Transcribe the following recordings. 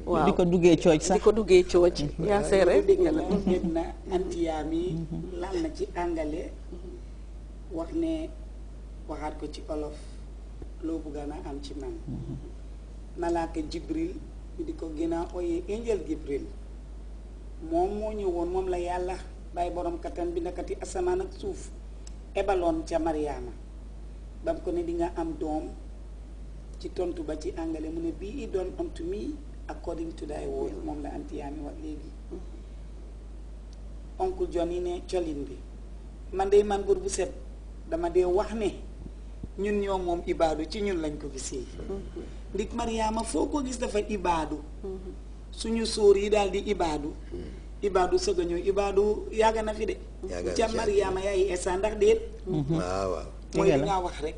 di ko duggee cooj sax di ko duggee cooj yaa seere dégg la dégg na antiyaam yi laal na ci angale wax ne waxaat ko ci olof loo bëgg na am ci man malaaka Jibril ñu di ko gën a ooyee angel Jibril moom moo ñëwoon moom la yàlla bàyyi borom kattan bi nakati asamaan ak suuf ebaloon ca Mariama ba mu ko ne di nga am doom ci tontu ba ci angale mu ne be it done unto me according to thy word moom la antiyaami wax léegi oncle John yi ne colin bi man de man bur bu set dama dee wax ne ñun ñoo moom ibaadu ci ñun lañ ko gisee ndik Mariama foo ko gis dafa ibaadu suñu sóor yi daal di ibaadu sëgg ñëw ibaadu yàgg na fi de ca Mariama yaay Esa ndax déet waaw mooy li nga wax rek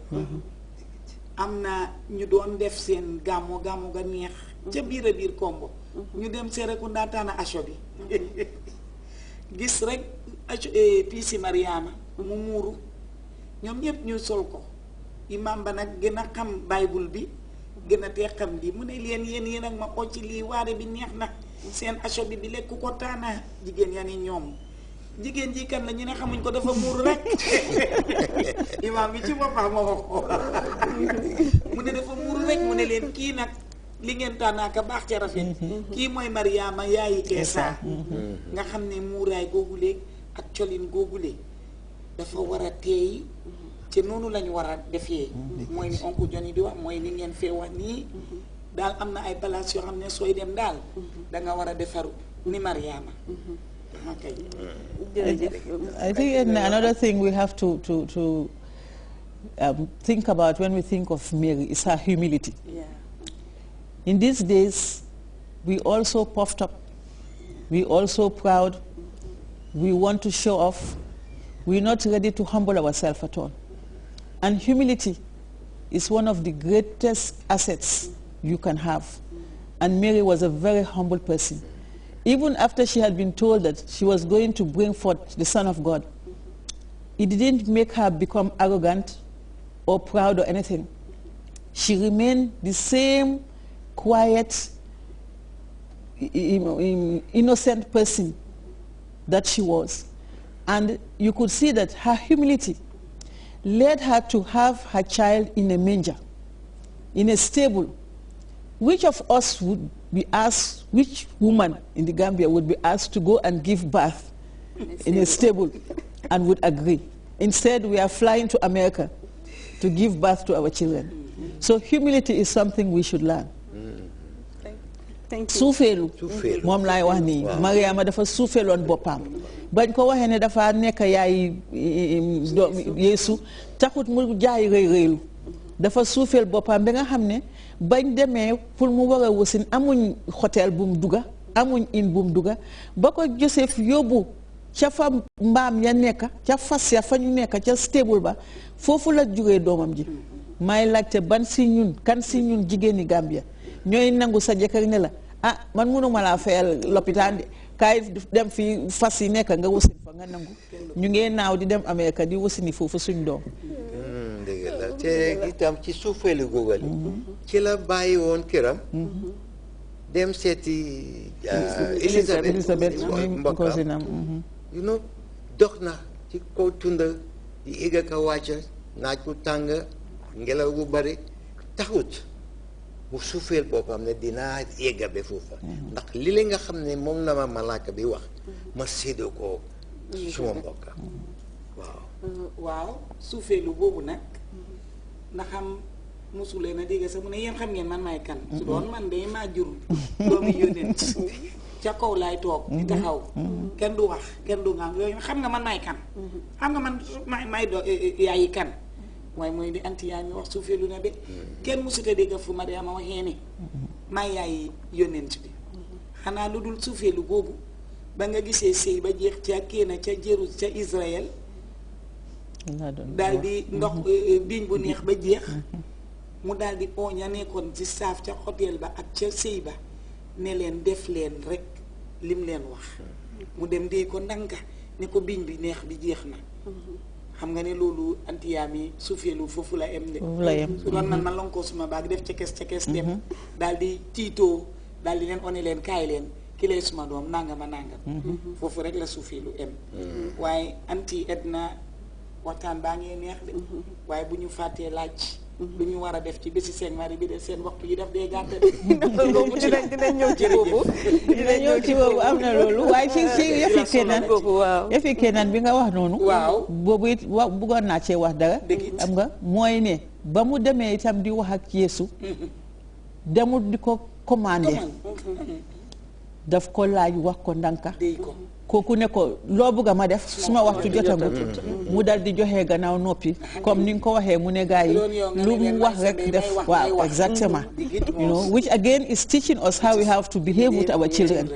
am na ñu doon def seen gàmmu ga neex ca biir a biir Kombo ñu dem Serekunda taana acho bi gis rek piisi Mariama mu muuru ñoom ñëpp ñu sol ko imam ba nag gën a xam Bible bi gën a tee xam lii mu ne leen yéen ak ma occ lii waare bi neex na seen acho bi lekk ko taana jigéen ya ni ñoom jigéen ji kan la ñu ne xamuñ ko dafa muur rek imaam bi ci boppam moo wax ko mu ne dafa muur rek mu ne leen kii nag li ngeen tànnaaka baax ca rafet kii mooy Mariama yaayi Eesa nga xam ne muuraay googule ak colin googule dafa war a teey ci noonu lañu war a defee mooy ni oncle Johnny di wax mooy ni ngeen fee wax nii daal am na ay place yoo xam ne sooy dem daal danga war a defaru ni Mariama. Okay. I think another thing we have to think about when we think of Mary is her humility. Yeah. In these days, we also puffed up, we also proud, we want to show off, we're not ready to humble ourselves at all. And humility is one of the greatest assets you can have. And Mary was a very humble person. Even after she had been told that she was going to bring forth the Son of God, it didn't make her become arrogant or proud or anything. She remained the same quiet, innocent person that she was. And you could see that her humility led her to have her child in a manger, in a stable. Which of us would be asked, which woman in the Gambia would be asked to go and give birth in a stable and would agree? Instead, we are flying to America to give birth to our children. So humility is something we should learn. Thank you. Suufeelu moom laay wax nii Mariama dafa suufeeloon boppam bañ ko waxee ne dafa nekk yaay Yeesu taxut mu jaay rëy rëylu dafa suufeel boppam ba nga xam ne bañ demee pour mu war a wasin amuñ hôtel bu mu dugga amuñ in bu mu dugga ba ko Joseph yóbbu ca fa mbaam ya nekk ca fas ya fa ñu nekk ca stable ba foofu la juree doomam ji may laajte ban si ñun kan si ñun jigéeni Gambia ñooy nangu sa jëkkër ne la ah man mënuma laa fayal lopitaan de kaay dem fii fas yi nekk nga wasin fa nga nangu ñu ngee naaw di dem Amérique di wasini foofu suñ doom dëgg la te itam ci suufeelu googal ci la bàyyi woon këram dem seeti Elizabeth mbokkam you know dox na ci kaw tunda di éeg ak a wàcca naaj bu tàng ngelaw bu bari taxut mu suufeel boppam ne dinaa yegga be foofa ndax li la nga xam ne moom la ma malaaka bi wax ma séddoo ko suma mbokka waaw suufeelu boobu nag ndax xam mosulee na dégg sax mu ne yéen xam ngeen man maay kan su doon man de maa jur doomi yónent ca kaw laay toog di taxaw kenn du wax kenn du ngaam yooyu xam nga man maay kan xam nga man may do yaayi kan waaye mooy di anti yaa mi wax suufeelu na be kenn musuta dégg fu Mariama waxee ne maay yaayi yónent bi xanaa lu dul suufeelu boobu ba nga gisee sëy ba jeex ca Kéena ca Jérusalem ca Israël daal di ndox biiñ bu neex ba jeex mu daal di ooña nekkoon ci saaf ca hôtel ba ak ca sëy ba ne leen def leen rek lim leen wax mu dem dee ko ndànka ne ko biiñ bi neex bi jeex na xam nga ne loolu antiyaam yi suufeelu foofu la em de su doon man ma lonkoo suma baag def ca kees dem daal di tiitoo daal di leen one leen kaay leen ki lay suma doom nangama nangam foofu rek la suufee lu em waaye anti Edna waxtaan baa ngee neex de waaye bu ñu fàttee laaj lu ñu war a def ci bési seen mari bi de seen waxtu yi daf dee gàtt boobu dinañ ñëw ci boobu am na loolu waaye ci yëfi kenaan bi nga wax noonu waaw boobu it bëggoon naa cee wax dara am nga mooy ne ba mu demee itam di wax ak Yeesu demul di ko commandé daf ko laaj wax ko ndanka kooku ne ko loo bëgg ma def suma waxtu jotagut mu dal di joxe gannaaw noppi comme ni nga ko waxee mu ne gaa yi lu mu wax rek def waaw exactement you know, which again is teaching us how we have to behave with our children.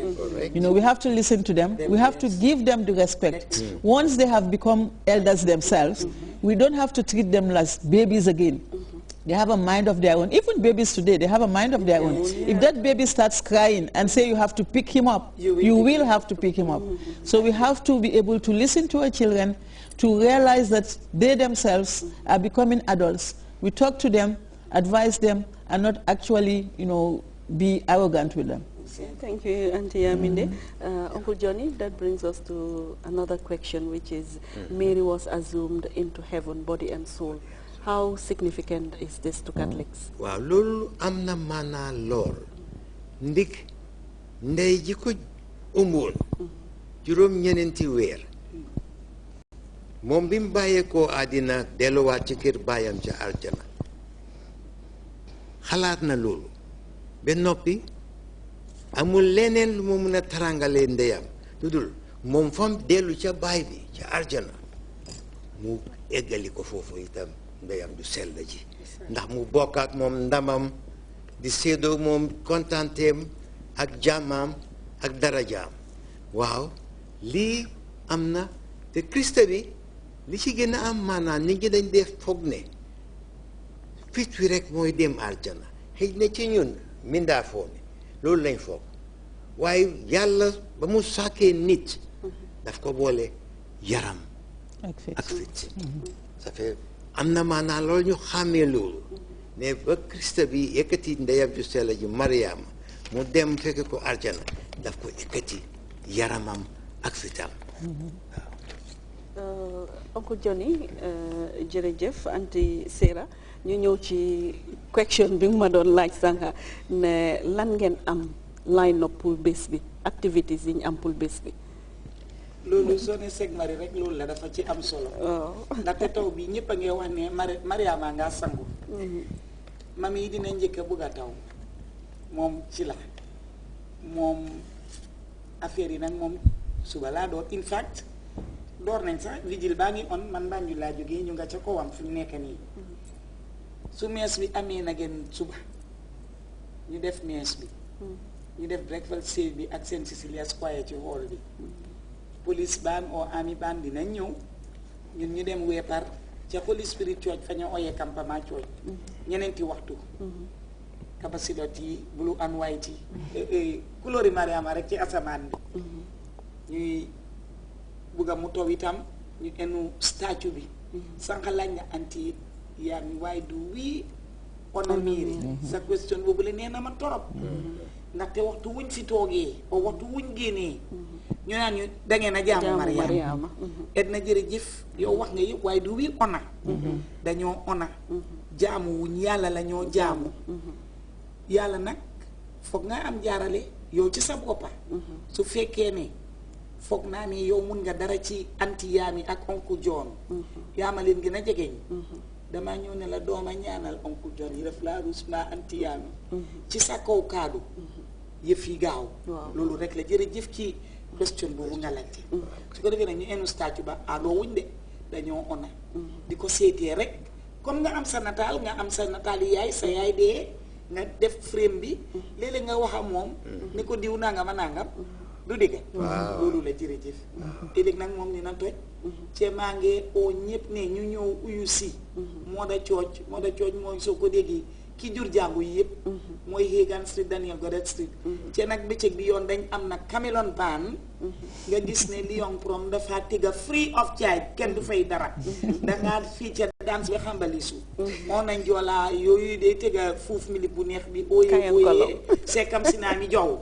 You know, we have to listen to them, we have to give them the respect. Once they have become elders themselves, we don't have to treat them as babies again. They have a mind of their own. Even babies today, they have a mind of their own. If that baby starts crying and say you have to pick him up, you will have to pick him up. So we have to be able to listen to our children, to realize that they themselves are becoming adults. We talk to them, advise them, and not actually, you know, be arrogant with them. Thank you, Auntie Aminde. Uncle Johnny, that brings us to another question, which is Mary was assumed into heaven, body and soul. How significant is this to Catholics? Waaw loolu am na maanaa lool ndik ndey ji ko ëmboon juróom-ñeneenti weer moom bi mu bàyyeekoo àddina delluwaat ci kër baayam ca aljana xalaat na loolu ba noppi amul leneen lu mu mën a tarangalee ndeyam lu dul moom fam dellu ca baay bi ca aljana mu eggali ko foofu itam ndeyam du sell ji ndax mu bokk ak moom ndamam di séedoo moom kontaanteem ak jàmmaam ak darajaam waaw lii am na te Krista bi li ci gën a am maanaam nit ñi dañ def foog ne fit wi rek mooy dem aljana xëy na ci ñun mindaafoo mi loolu lañ foog waaye yàlla ba mu sàkkee nit daf ko boole yaram ak fit ça fait am na maanaam loolu ñu xàmmee loolu ne ba Krista bi yëkkati ndeyam ju sell ji Mariama mu dem fekk ko aljana daf ko yëkkati yaramam ak fitam Uncle Johnny jërëjëf Auntie Sarah ñu ñëw ci question bi nga ma doon laaj sànqa ne lan ngeen am line up pour bés bi activities yi ñu am pour bés bi loolu soo ne seg mari rek loolu la dafa ci am solo ndaxte taw bi ñëpp a ngi wax ne Mariama nga sangu mami yi dina njëkk a bëgg a taw moom ci la moom affaire yi nag moom suba laa door in fact door nañ sax vigile baa ngi on man Banjul laa jógee ñu nga ca kawam fi mu nekk nii su mees bi amee na ngeen suba ñu def mees bi ñu def breakfast save bi ak St. Cecilia Square ci hall bi police band oo army band dinañ ñëw ñun ñu dem weepar ca Holy Spirit Church fa ñu ooyee campement church ñeneenti waxtu kabasidot yi blue and white yi couleur Mariama rek ci asamaan bi ñuy bugga mu taw itam ñu enu statue bi sànq laaj nga anti yaa mi waaye du wii ona miiri sa question boobu la nee na ma torop ndaxte waxtu wuñ fi toogee o waxtu wuñ génnee ñu naan ñu dangeen a jaamu Mariama Edna jërëjëf yow wax nga yëpp waaye du wii ona dañoo ona jaamu wuñ yàlla la ñoo jaamu yàlla nag foog nga am jaarale yow ci sa boppa su fekkee ne foog naa ne yow mun nga dara ci anti yaami ak oncle John yaama leen gën a jegeñ damaa ñëw ne la dooma ñaanal oncle John yi def laa ruus mbaa anti yaami ci sa kaw kaadu yëf yi gaaw loolu rek la jërëjëf ci question boobu nga laajte su ko defee nag ñu enu statue ba aloo wuñ de dañoo ona di ko seetee rek comme nga am sa nataal yi yaay sa yaay dee nga def frame bi léeg-léeg nga wax ak moom ni ko diw nangam a nangam du dégg loolu la jërëjëf léeg-léeg nag moom dina toj cee maa ngi oo ñëpp ne ñu ñëw uyu si moo da cooj mooy soo ko déggee ki jur jàngu yi yëpp mooy Hagan Street Daniel Godet Street cee nag bëccëg bi yoon dañ am na Camelon Band nga gis ne Lion Prom dafa tëgga free of charge kenn du fay dara dangaa feature dance bi xambalisu moo nañ joolaa yooyu day tega fuuf milip bu neex bi ooyee ooyee sekkam si naa mi jow